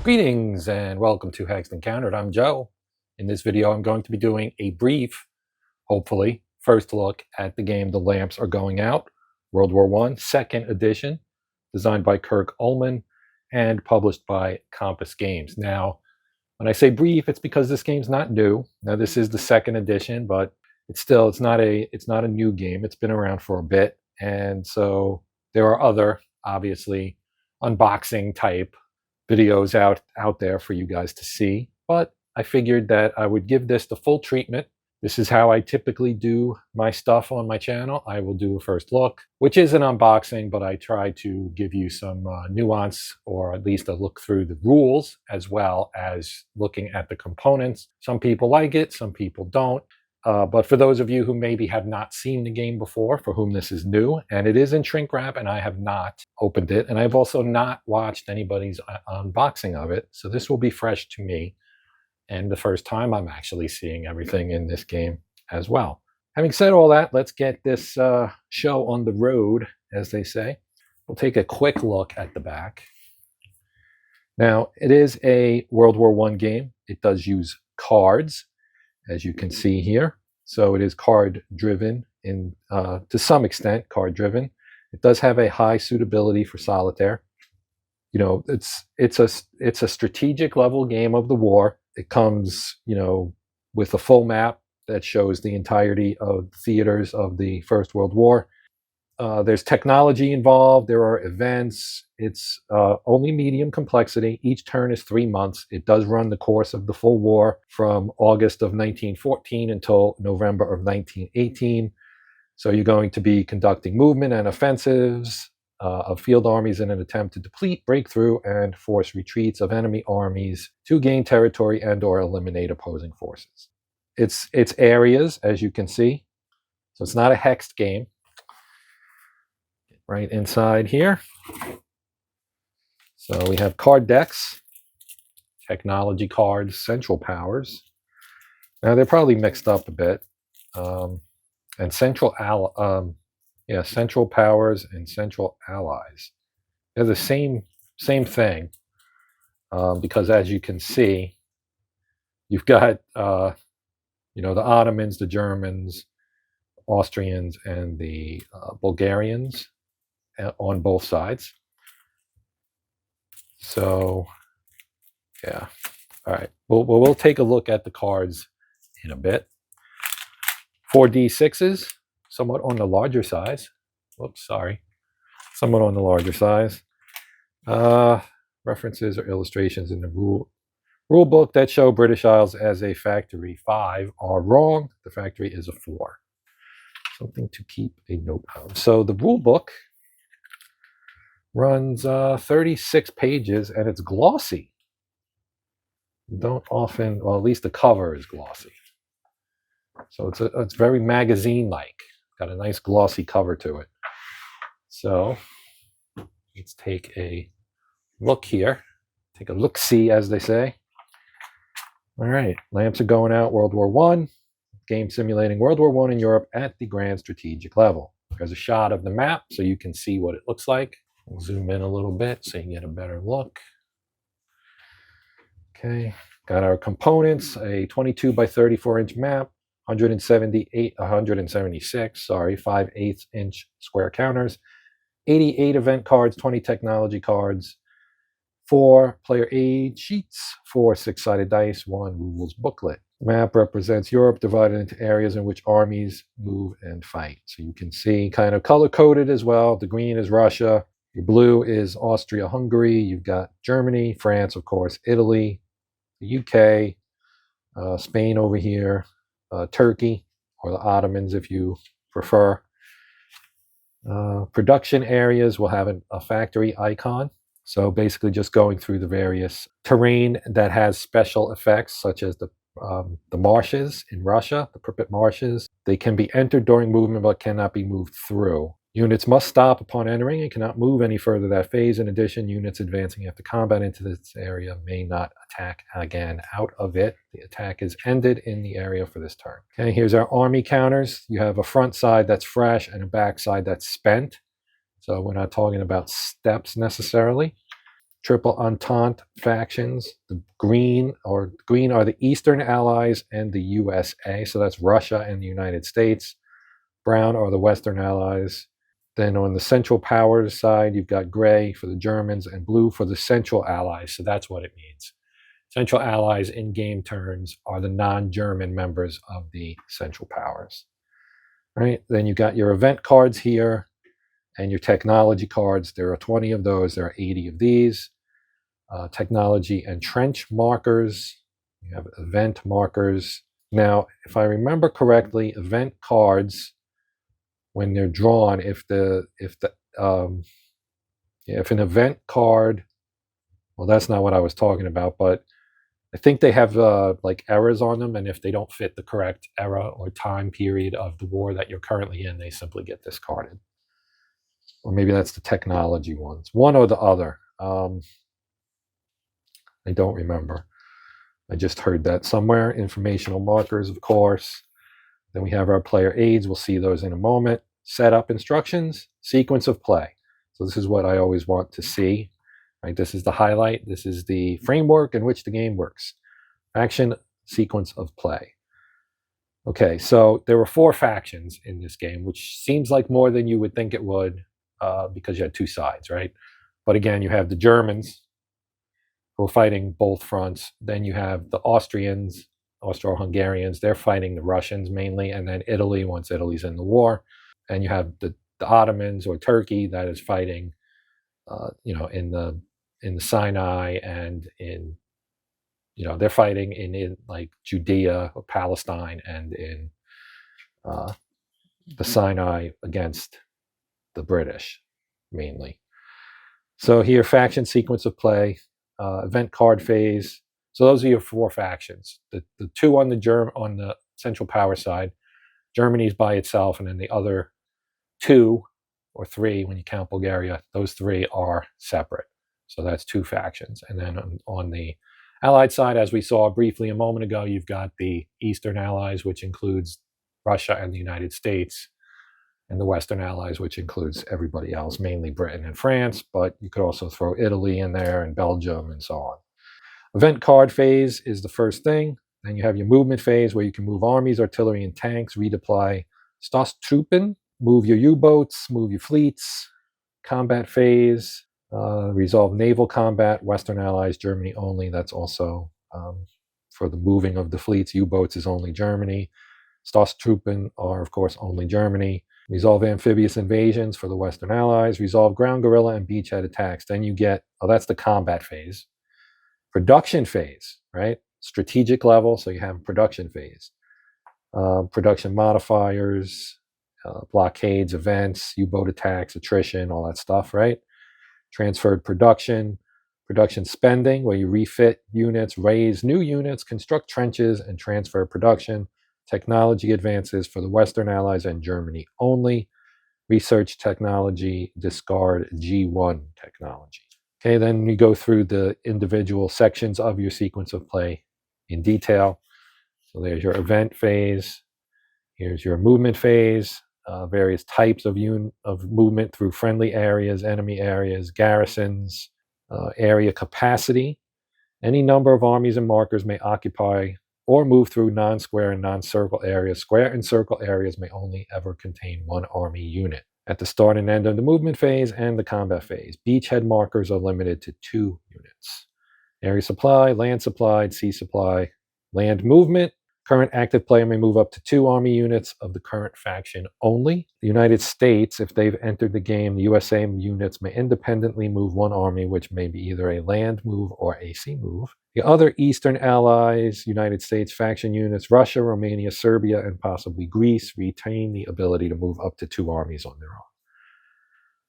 Greetings and welcome to Hexed Countered. I'm Joe. In this video, I'm going to be doing a brief, hopefully, first look at the game The Lamps Are Going Out, World War I, second edition, designed by Kirk Uhlmann and published by Conquest Games. Now, when I say brief, it's because this game's not new. Now, this is the second edition, but it's not a new game. It's been around for a bit, and so there are other, obviously, unboxing type videos out there for you guys to see, but I figured that I would give this the full treatment. This is how I typically do my stuff on my channel. I will do a first look, which is an unboxing, but I try to give you some nuance, or at least a look through the rules as well as looking at the components. Some people like it, some people don't. But for those of you who maybe have not seen the game before, for whom this is new, and it is in shrink wrap, and I have not opened it, and I've also not watched anybody's unboxing of it, so this will be fresh to me, and the first time I'm actually seeing everything in this game as well. Having said all that, let's get this show on the road, as they say. We'll take a quick look at the back. Now, it is a World War I game. It does use cards, as you can see here. So it is card driven to some extent, card driven. It does have a high suitability for Solitaire. You know, it's a strategic level game of the war. It comes, you know, with a full map that shows the entirety of theaters of the First World War. There's technology involved. There are events. It's only medium complexity. Each turn is 3 months. It does run the course of the full war from August of 1914 until November of 1918. So you're going to be conducting movement and offensives of field armies in an attempt to deplete, break through, and force retreats of enemy armies to gain territory and or eliminate opposing forces. It's areas, as you can see. So it's not a hexed game. Right inside here. So we have card decks, technology cards, central powers. Now they're probably mixed up a bit. And central powers and central allies. They're the same thing. Because as you can see, you've got you know, the Ottomans, the Germans, Austrians, and the Bulgarians on both sides. So yeah, all right, we'll take a look at the cards in a bit. 4d6s, somewhat on the larger size. Whoops, sorry, somewhat on the larger size. References or illustrations in the rule book that show British Isles as a factory 5 are wrong. The factory is a 4. Something to keep a note of. So the rule book runs 36 pages, and it's glossy. Don't often, well, at least the cover is glossy. So it's very magazine-like. Got a nice glossy cover to it. So let's take a look here. Take a look-see, as they say. All right, Lamps Are Going Out, World War I. Game simulating World War I in Europe at the grand strategic level. There's a shot of the map so you can see what it looks like. We'll zoom in a little bit so you can get a better look. Okay, got our components, a 22 by 34 inch map, 176, 5/8 inch square counters, 88 event cards, 20 technology cards, 4 player aid sheets, 4 6-sided dice, 1 rules booklet. Map represents Europe divided into areas in which armies move and fight. So you can see kind of color-coded as well. The green is Russia. Your blue is Austria-Hungary. You've got Germany, France, of course, Italy, the UK, Spain over here, Turkey, or the Ottomans if you prefer. Production areas will have a factory icon. So basically just going through the various terrain that has special effects, such as the marshes in Russia, the Pripyat marshes. They can be entered during movement but cannot be moved through. Units must stop upon entering and cannot move any further that phase. In addition, units advancing after combat into this area may not attack again out of it. The attack is ended in the area for this turn. Okay, here's our army counters. You have a front side that's fresh and a back side that's spent. So we're not talking about steps necessarily. Triple Entente factions. The green are the Eastern Allies and the USA, so that's Russia and the United States. Brown are the Western Allies. Then on the Central Powers side, you've got gray for the Germans and blue for the Central Allies, so that's what it means. Central Allies in game terms are the non-German members of the Central Powers. Right? Then you got your event cards here and your technology cards. There are 20 of those. There are 80 of these. Technology and trench markers. You have event markers. Now, if I remember correctly, event cards, when they're drawn, if an event card, well, that's not what I was talking about, but I think they have like errors on them, and if they don't fit the correct era or time period of the war that you're currently in, they simply get discarded. Or maybe that's the technology ones. One or the other. I don't remember. I just heard that somewhere. Informational markers, of course. Then we have our player aids. We'll see those in a moment. Setup instructions, sequence of play. So this is what I always want to see. Right? This is the highlight. This is the framework in which the game works. Action, sequence of play. Okay, so there were 4 factions in this game, which seems like more than you would think it would because you had 2 sides, right? But again, you have the Germans who are fighting both fronts. Then you have the Austrians, Austro-Hungarians. They're fighting the Russians mainly, and then Italy once Italy's in the war. And you have the Ottomans or Turkey that is fighting, in the Sinai and in, they're fighting in like Judea or Palestine and in the Sinai against the British mainly. So here, faction sequence of play, event card phase. So those are your 4 factions. The 2 on the Central Power side, Germany's by itself, and then the other 2 or 3 when you count Bulgaria, those 3 are separate. So that's 2 factions. And then on the Allied side, as we saw briefly a moment ago, you've got the Eastern Allies, which includes Russia and the United States, and the Western Allies, which includes everybody else, mainly Britain and France, but you could also throw Italy in there and Belgium and so on. Event card phase is the first thing. Then you have your movement phase where you can move armies, artillery, and tanks, redeploy Stoßtruppen, move your U-boats, move your fleets. Combat phase, resolve naval combat, Western Allies, Germany only. That's also for the moving of the fleets. U-boats is only Germany. Stoßtruppen are, of course, only Germany. Resolve amphibious invasions for the Western Allies. Resolve ground guerrilla and beachhead attacks. Then you get, that's the combat phase. Production phase, right? Strategic level, so you have production phase. Production modifiers, blockades, events, U-boat attacks, attrition, all that stuff, right? Transferred production, production spending, where you refit units, raise new units, construct trenches, and transfer production. Technology advances for the Western Allies and Germany only. Research technology, discard G1 technology. Okay, then we go through the individual sections of your sequence of play in detail. So there's your event phase. Here's your movement phase. Various types of movement through friendly areas, enemy areas, garrisons, area capacity. Any number of armies and markers may occupy or move through non-square and non-circle areas. Square and circle areas may only ever contain 1 army unit. At the start and end of the movement phase and the combat phase, beachhead markers are limited to 2 units. Area supply, land supplied, sea supply, land movement. Current active player may move up to 2 army units of the current faction only. The United States, if they've entered the game, the USA units may independently move 1 army, which may be either a land move or a sea move. The other Eastern Allies, United States faction units, Russia, Romania, Serbia, and possibly Greece, retain the ability to move up to 2 armies on their own.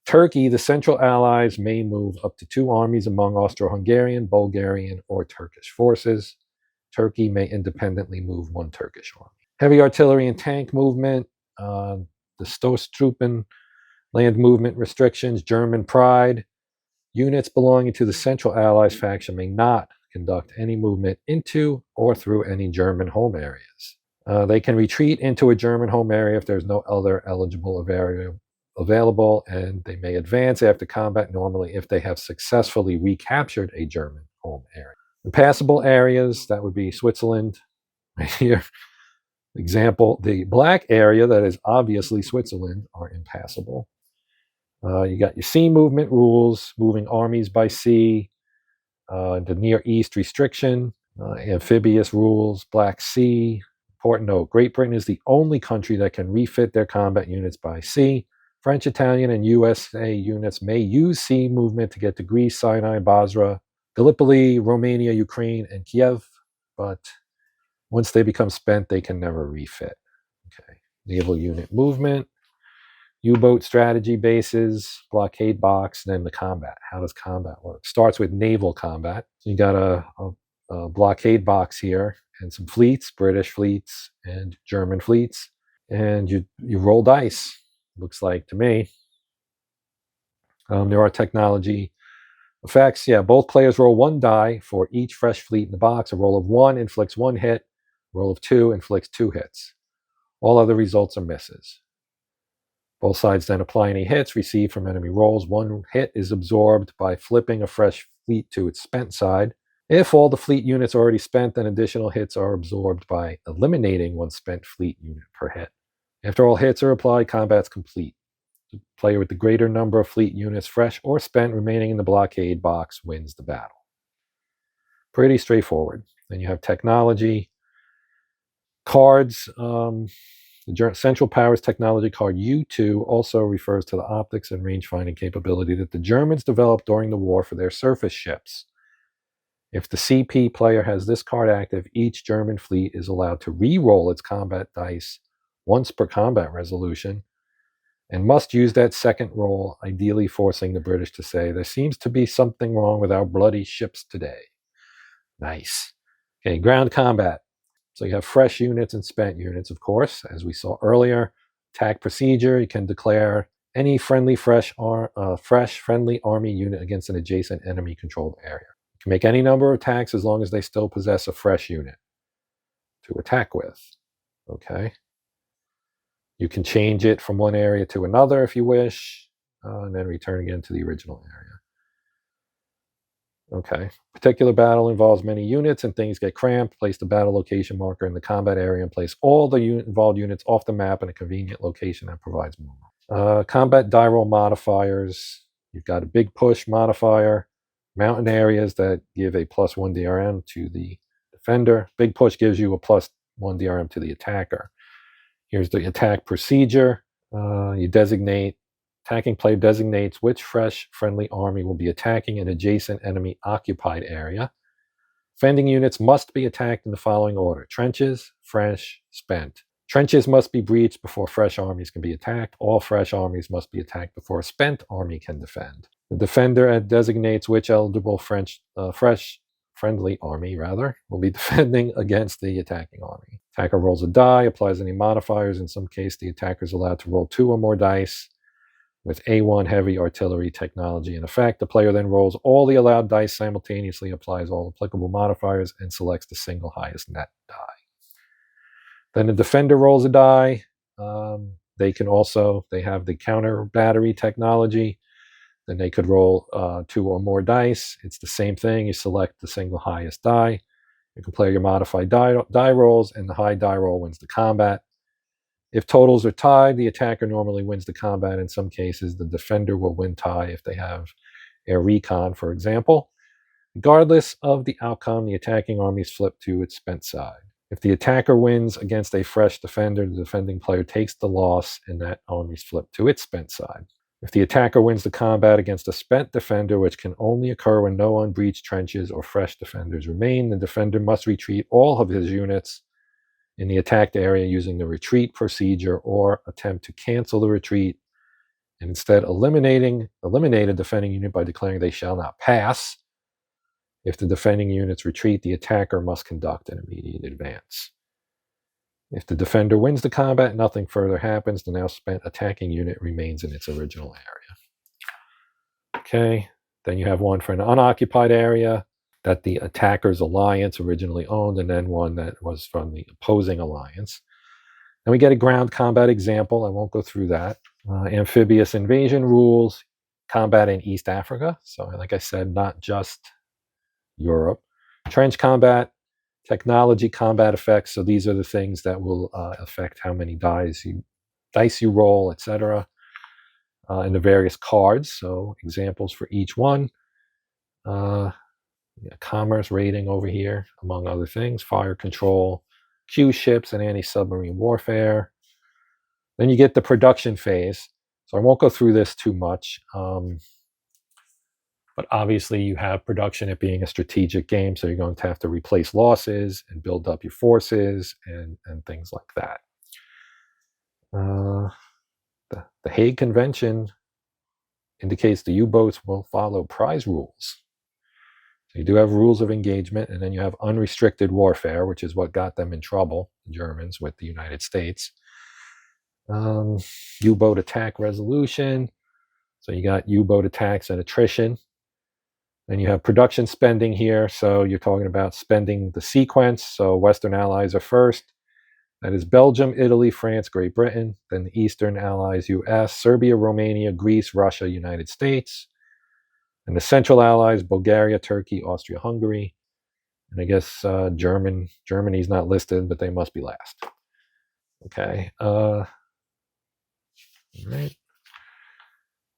Turkey, the Central Allies, may move up to 2 armies among Austro-Hungarian, Bulgarian, or Turkish forces. Turkey may independently move 1 Turkish army. Heavy artillery and tank movement, the Stoßtruppen, land movement restrictions, German pride. Units belonging to the Central Allies faction may not conduct any movement into or through any German home areas. They can retreat into a German home area if there's no other eligible available, and they may advance after combat normally if they have successfully recaptured a German home area. Impassable areas, that would be Switzerland right here. Example, the black area that is obviously Switzerland are impassable. You got your sea movement rules, moving armies by sea, the Near East restriction, amphibious rules, Black Sea. Important note, Great Britain is the only country that can refit their combat units by sea. French, Italian, and USA units may use sea movement to get to Greece, Sinai, Basra, Gallipoli, Romania, Ukraine, and Kiev, but once they become spent, they can never refit. Okay. Naval unit movement, U-boat strategy bases, blockade box, and then the combat. How does combat work? Starts with naval combat. You got a blockade box here and some fleets, British fleets and German fleets, and you roll dice, looks like to me. There are technology effects. Yeah, both players roll 1 die for each fresh fleet in the box. A roll of 1 inflicts 1 hit. A roll of 2 inflicts 2 hits. All other results are misses. Both sides then apply any hits received from enemy rolls. 1 hit is absorbed by flipping a fresh fleet to its spent side. If all the fleet units are already spent, then additional hits are absorbed by eliminating 1 spent fleet unit per hit. After all hits are applied, combat's complete. The player with the greater number of fleet units, fresh or spent, remaining in the blockade box wins the battle. Pretty straightforward. Then you have technology. Cards. The Central Powers Technology card U2 also refers to the optics and range-finding capability that the Germans developed during the war for their surface ships. If the CP player has this card active, each German fleet is allowed to re-roll its combat dice once per combat resolution and must use that second roll, ideally forcing the British to say, "There seems to be something wrong with our bloody ships today." Nice. Okay, ground combat. So you have fresh units and spent units, of course, as we saw earlier. Attack procedure, you can declare any friendly fresh friendly army unit against an adjacent enemy-controlled area. You can make any number of attacks as long as they still possess a fresh unit to attack with. Okay. You can change it from one area to another if you wish, and then return again to the original area. Okay. Particular battle involves many units and things get cramped. Place the battle location marker in the combat area and place all the involved units off the map in a convenient location that provides movement. Combat die roll modifiers. You've got a big push modifier. Mountain areas that give a +1 DRM to the defender. Big push gives you a +1 DRM to the attacker. Here's the attack procedure. You designate. Attacking player designates which fresh friendly army will be attacking an adjacent enemy occupied area. Defending units must be attacked in the following order: trenches, fresh, spent. Trenches must be breached before fresh armies can be attacked. All fresh armies must be attacked before a spent army can defend. The defender designates which eligible fresh friendly army will be defending against the attacking army. Attacker rolls a die, applies any modifiers. In some case, the attacker is allowed to roll 2 or more dice with A1 heavy artillery technology in effect. The player then rolls all the allowed dice simultaneously, applies all applicable modifiers, and selects the single highest net die. Then the defender rolls a die. They have the counter battery technology. Then they could roll 2 or more dice. It's the same thing. You select the single highest die. You can play your modified die rolls, and the high die roll wins the combat. If totals are tied, the attacker normally wins the combat. In some cases, the defender will win tie if they have air recon, for example. Regardless of the outcome, the attacking army is flipped to its spent side. If the attacker wins against a fresh defender, the defending player takes the loss, and that army is flipped to its spent side. If the attacker wins the combat against a spent defender, which can only occur when no unbreached trenches or fresh defenders remain, the defender must retreat all of his units in the attacked area using the retreat procedure, or attempt to cancel the retreat and instead eliminate a defending unit by declaring they shall not pass. If the defending units retreat, the attacker must conduct an immediate advance. If the defender wins the combat, nothing further happens. The now spent attacking unit remains in its original area. Okay, then you have one for an unoccupied area that the attacker's alliance originally owned, and then one that was from the opposing alliance. Then we get a ground combat example. I won't go through that. Amphibious invasion rules, combat in East Africa. So like I said, not just Europe. Trench combat, technology combat effects. So these are the things that will affect how many dice you roll, etc. And the various cards. So examples for each one. Commerce rating over here, among other things. Fire control, Q ships, and anti-submarine warfare. Then you get the production phase. So I won't go through this too much. But obviously you have production, it being a strategic game, so you're going to have to replace losses and build up your forces and things like that. The Hague Convention indicates the U-boats will follow prize rules. So you do have rules of engagement, and then you have unrestricted warfare, which is what got them in trouble, the Germans, with the United States. U-boat attack resolution. So you got U-boat attacks and attrition. Then you have production spending here. So you're talking about spending the sequence. So Western Allies are first. That is Belgium, Italy, France, Great Britain. Then the Eastern Allies, US, Serbia, Romania, Greece, Russia, United States. And the Central Allies, Bulgaria, Turkey, Austria, Hungary. And I guess Germany's not listed, but they must be last. Okay. All right.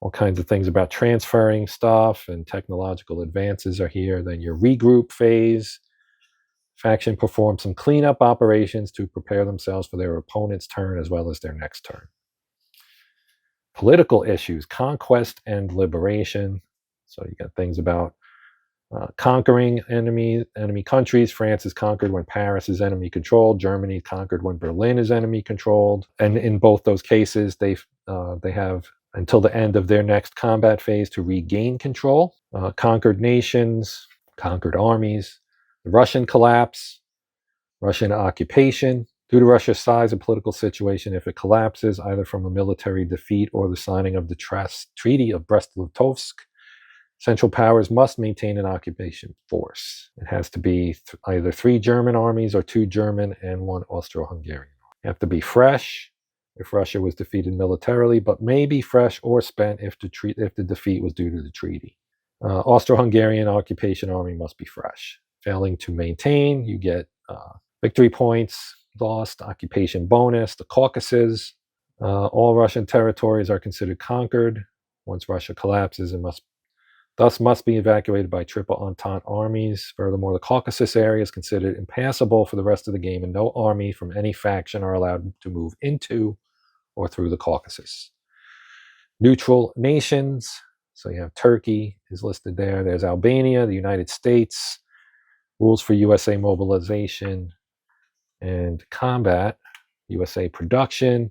All kinds of things about transferring stuff and technological advances are here. Then your regroup phase. Faction performs some cleanup operations to prepare themselves for their opponent's turn as well as their next turn. Political issues, conquest and liberation. So you got things about conquering enemy countries. France is conquered when Paris is enemy controlled. Germany conquered when Berlin is enemy controlled. And in both those cases, they have until the end of their next combat phase to regain control. Conquered nations, conquered armies, the Russian collapse, Russian occupation. Due to Russia's size and political situation, if it collapses, either from a military defeat or the signing of the Treaty of Brest-Litovsk, Central Powers must maintain an occupation force. It has to be either 3 German armies or 2 German and 1 Austro-Hungarian. You have to be fresh if Russia was defeated militarily, but may be fresh or spent if the defeat was due to the treaty. Austro-Hungarian occupation army must be fresh. Failing to maintain, you get victory points, lost, occupation bonus, the Caucasus. All Russian territories are considered conquered. Once Russia collapses, it must be evacuated by Triple Entente armies. Furthermore, the Caucasus area is considered impassable for the rest of the game, and no army from any faction are allowed to move into or through the Caucasus. Neutral nations. So you have Turkey is listed there. There's Albania, the United States, rules for USA mobilization and combat, USA production,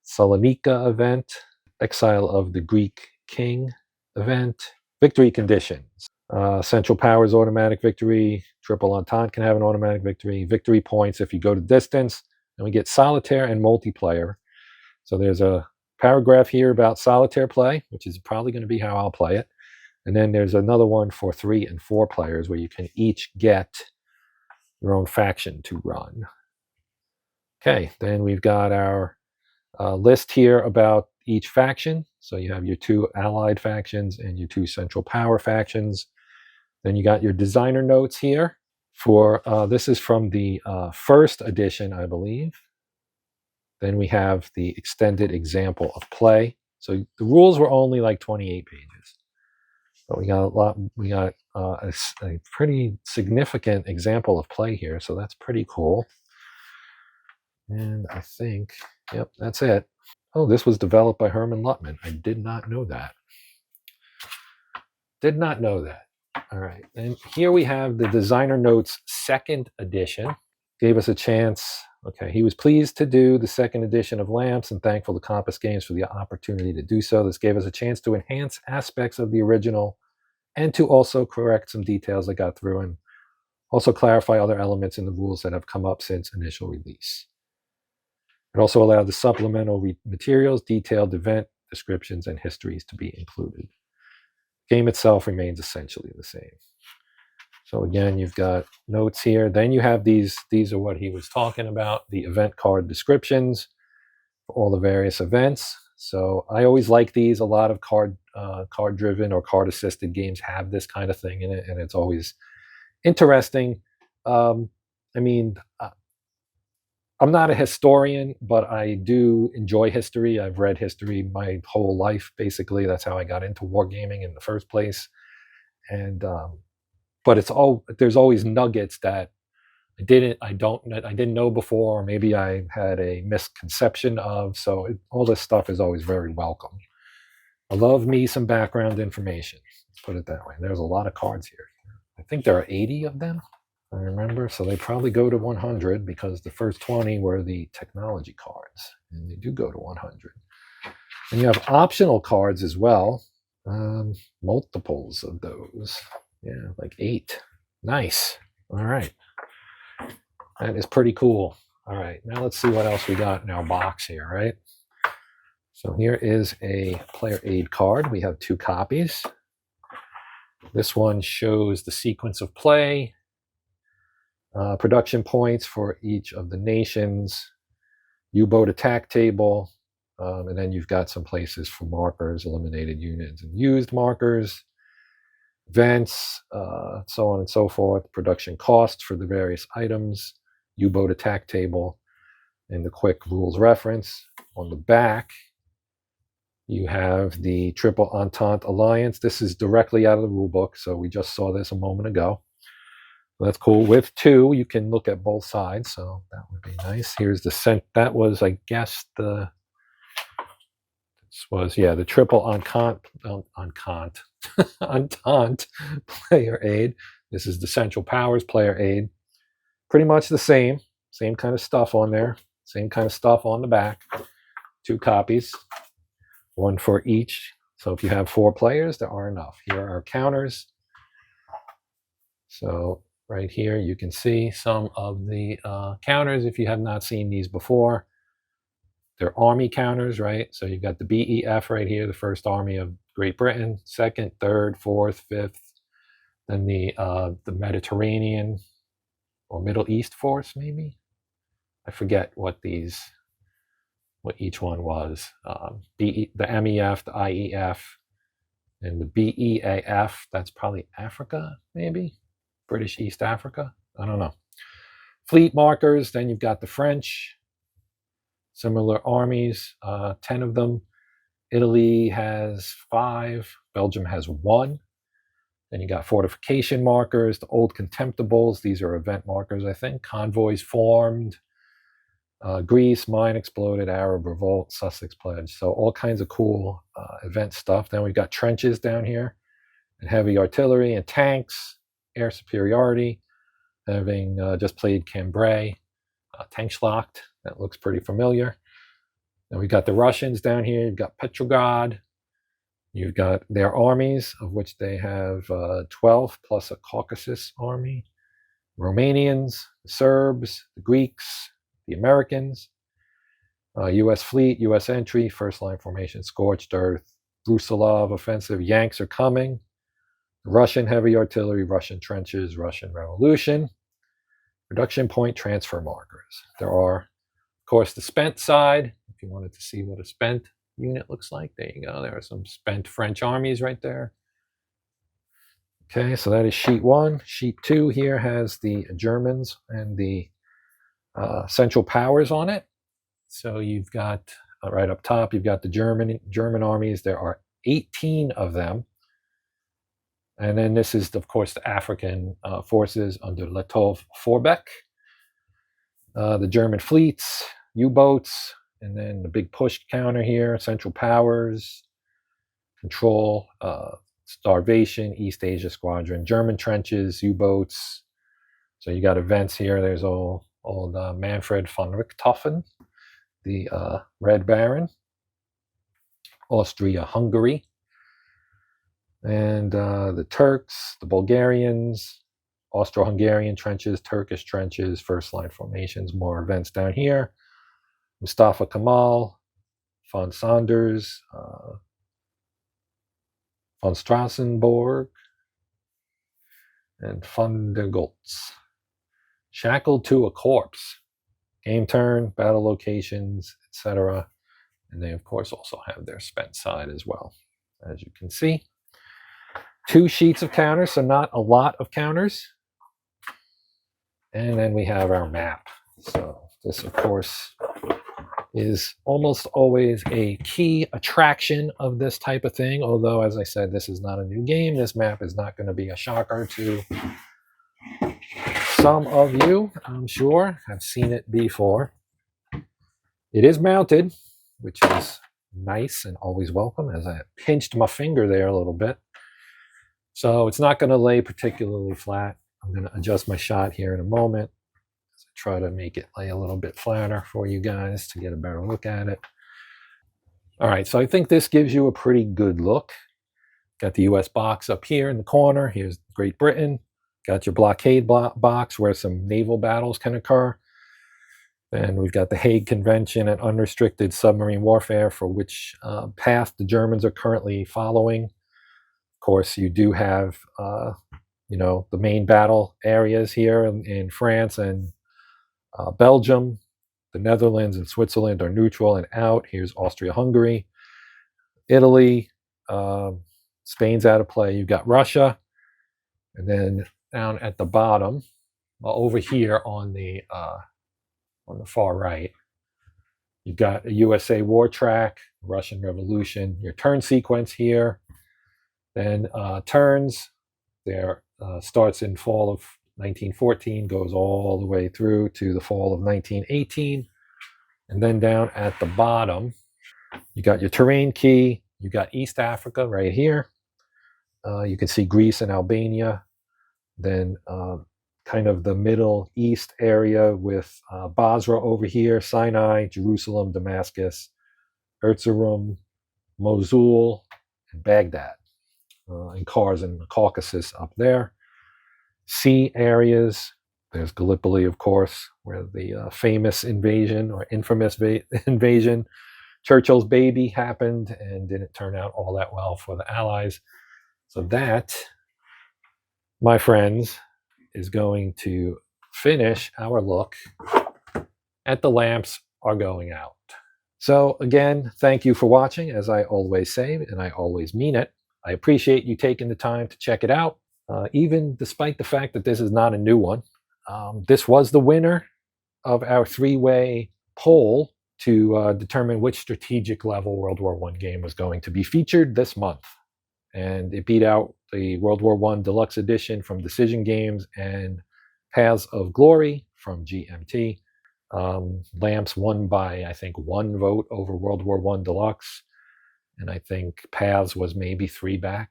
Salonika event, exile of the Greek king event, victory conditions. Central Powers automatic victory, Triple Entente can have an automatic victory, victory points if you go to distance, and we get Solitaire and multiplayer. So there's a paragraph here about Solitaire play, which is probably going to be how I'll play it. And then there's another one for 3 and 4 players where you can each get your own faction to run. Okay, then we've got our list here about each faction. So you have your 2 allied factions and your 2 central power factions. Then you got your designer notes here. For this is from the first edition, I believe. Then we have the extended example of play. So the rules were only like 28 pages, but we got a pretty significant example of play here. So that's pretty cool. And I think, yep, that's it. Oh, this was developed by Herman Luttman. I did not know that. Did not know that. All right, and here we have the Designer Notes 2nd edition. Gave us a chance. Okay, he was pleased to do the 2nd edition of Lamps and thankful to Compass Games for the opportunity to do so. This gave us a chance to enhance aspects of the original and to also correct some details that got through and also clarify other elements in the rules that have come up since initial release. It also allowed the supplemental materials, detailed event descriptions, and histories to be included. The game itself remains essentially the same. So again, you've got notes here. Then you have these are what he was talking about, the event card descriptions for all the various events. So I always like these. A lot of card driven or card assisted games have this kind of thing in it, and it's always interesting. I mean, I'm not a historian, but I do enjoy history. I've read history my whole life, basically. That's how I got into wargaming in the first place. And but there's always nuggets that I didn't know before, or maybe I had a misconception of. So all this stuff is always very welcome. I love me some background information. Let's put it that way. There's a lot of cards here. I think there are 80 of them, I remember. So they probably go to 100 because the first 20 were the technology cards, and they do go to 100. And you have optional cards as well, multiples of those. Yeah, like 8. Nice. All right. That is pretty cool. All right, now let's see what else we got in our box here, right? So here is a player aid card. We have 2 copies. This one shows the sequence of play, production points for each of the nations, U-boat attack table, and then you've got some places for markers, eliminated units and used markers, events, so on and so forth, production costs for the various items, U-boat attack table, and the quick rules reference. On the back, you have the Triple Entente Alliance. This is directly out of the rulebook, so we just saw this a moment ago. That's cool. With 2, you can look at both sides, so that would be nice. Here's the that was, I guess, the Triple Entente player aid. This is the Central Powers player aid. Pretty much the same kind of stuff on there, same kind of stuff on the back. 2 copies, 1 for each. So if you have 4 players, there are enough. Here are our counters. So right here, you can see some of the counters if you have not seen these before. They're army counters, right? So you've got the BEF right here, the First Army of Great Britain, 2nd, 3rd, 4th, 5th. Then the Mediterranean or Middle East Force, maybe. I forget what each one was. The MEF, the IEF, and the BEAF. That's probably Africa, maybe British East Africa. I don't know. Fleet markers. Then you've got the French. Similar armies, 10 of them. Italy has 5. Belgium has 1. Then you got fortification markers, the old contemptibles. These are event markers, I think. Convoys formed. Greece, mine exploded, Arab revolt, Sussex pledge. So all kinds of cool event stuff. Then we've got trenches down here, and heavy artillery and tanks, air superiority. Having just played Cambrai, Tankschlacht. That looks pretty familiar. Then we've got the Russians down here. You've got Petrograd. You've got their armies, of which they have 12, plus a Caucasus army. Romanians, the Serbs, the Greeks, the Americans, U.S. fleet, U.S. entry, first line formation, scorched earth, Brusilov offensive, Yanks are coming, Russian heavy artillery, Russian trenches, Russian revolution, production point transfer markers. There are, of course, the spent side. If you wanted to see what a spent unit looks like, there you go. There are some spent French armies right there. Okay, so that is sheet 1. Sheet 2 here has the Germans and the Central Powers on it. So you've got right up top, you've got the German armies. There are 18 of them. And then this is, of course, the African forces under Letov Forbeck. The German fleets, U-boats, and then the big push counter here, Central Powers, control, starvation, East Asia Squadron, German trenches, U-boats. So you got events here. There's old Manfred von Richthofen, the Red Baron, Austria-Hungary, and the Turks, the Bulgarians, Austro-Hungarian trenches, Turkish trenches, first line formations, more events down here. Mustafa Kemal, von Sanders, von Strassenborg, and von der Goltz. Shackled to a corpse. Game turn, battle locations, etc. And they, of course, also have their spent side as well, as you can see. 2 sheets of counters, so not a lot of counters. And then we have our map. So this, of course, is almost always a key attraction of this type of thing. Although, as I said, this is not a new game. This map is not going to be a shocker to some of you, I'm sure, have seen it before. It is mounted, which is nice and always welcome, as I pinched my finger there a little bit. So it's not going to lay particularly flat. I'm going to adjust my shot here in a moment. Try to make it lay a little bit flatter for you guys to get a better look at it. All right, so I think this gives you a pretty good look. Got the US box up here in the corner. Here's Great Britain. Got your blockade box where some naval battles can occur. Then we've got the Hague Convention and unrestricted submarine warfare, for which path the Germans are currently following. Of course, you do have, the main battle areas here in France and Belgium. The Netherlands and Switzerland are neutral and out. Here's Austria-Hungary. Italy, Spain's out of play. You've got Russia. And then down at the bottom, over here on the far right, you've got a USA war track, Russian Revolution, your turn sequence here. Then turns, there starts in fall of 1914, goes all the way through to the fall of 1918. And then down at the bottom, you got your terrain key. You got East Africa right here. You can see Greece and Albania. Then kind of the Middle East area with Basra over here, Sinai, Jerusalem, Damascus, Erzurum, Mosul, and Baghdad. And Kars and the Caucasus up there. Sea areas, there's Gallipoli, of course, where the famous invasion or infamous invasion, Churchill's baby, happened and didn't turn out all that well for the Allies. So that, my friends, is going to finish our look at The Lamps Are Going Out. So again, thank you for watching, as I always say, and I always mean it. I appreciate you taking the time to check it out. Even despite the fact that this is not a new one. This was the winner of our 3-way poll to determine which strategic level World War I game was going to be featured this month. And it beat out the World War I Deluxe Edition from Decision Games and Paths of Glory from GMT. Lamps won by, I think, 1 vote over World War I Deluxe. And I think Paths was maybe 3 back.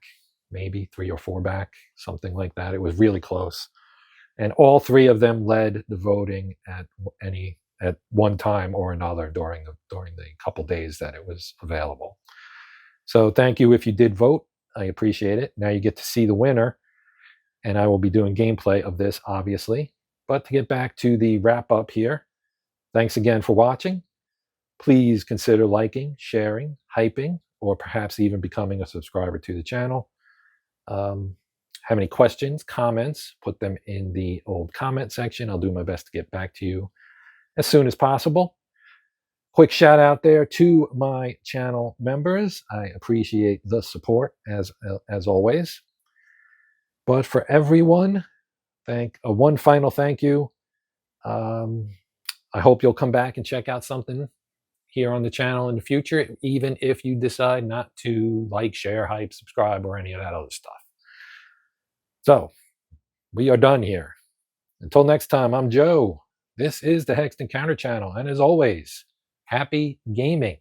Maybe 3 or 4 back, something like that. It was really close. And all 3 of them led the voting at one time or another during the couple days that it was available. So thank you if you did vote. I appreciate it. Now you get to see the winner, and I will be doing gameplay of this, obviously. But to get back to the wrap up here, thanks again for watching. Please consider liking, sharing, hyping, or perhaps even becoming a subscriber to the channel. Have any questions, comments, put them in the old comment section. I'll do my best to get back to you as soon as possible. Quick shout out there to my channel members. I appreciate the support as always. But for everyone, one final thank you. I hope you'll come back and check out something here on the channel in the future, even if you decide not to like, share, hype, subscribe, or any of that other stuff. So, we are done here. Until next time, I'm Joe. This is the Hexed Countered channel, and as always, happy gaming.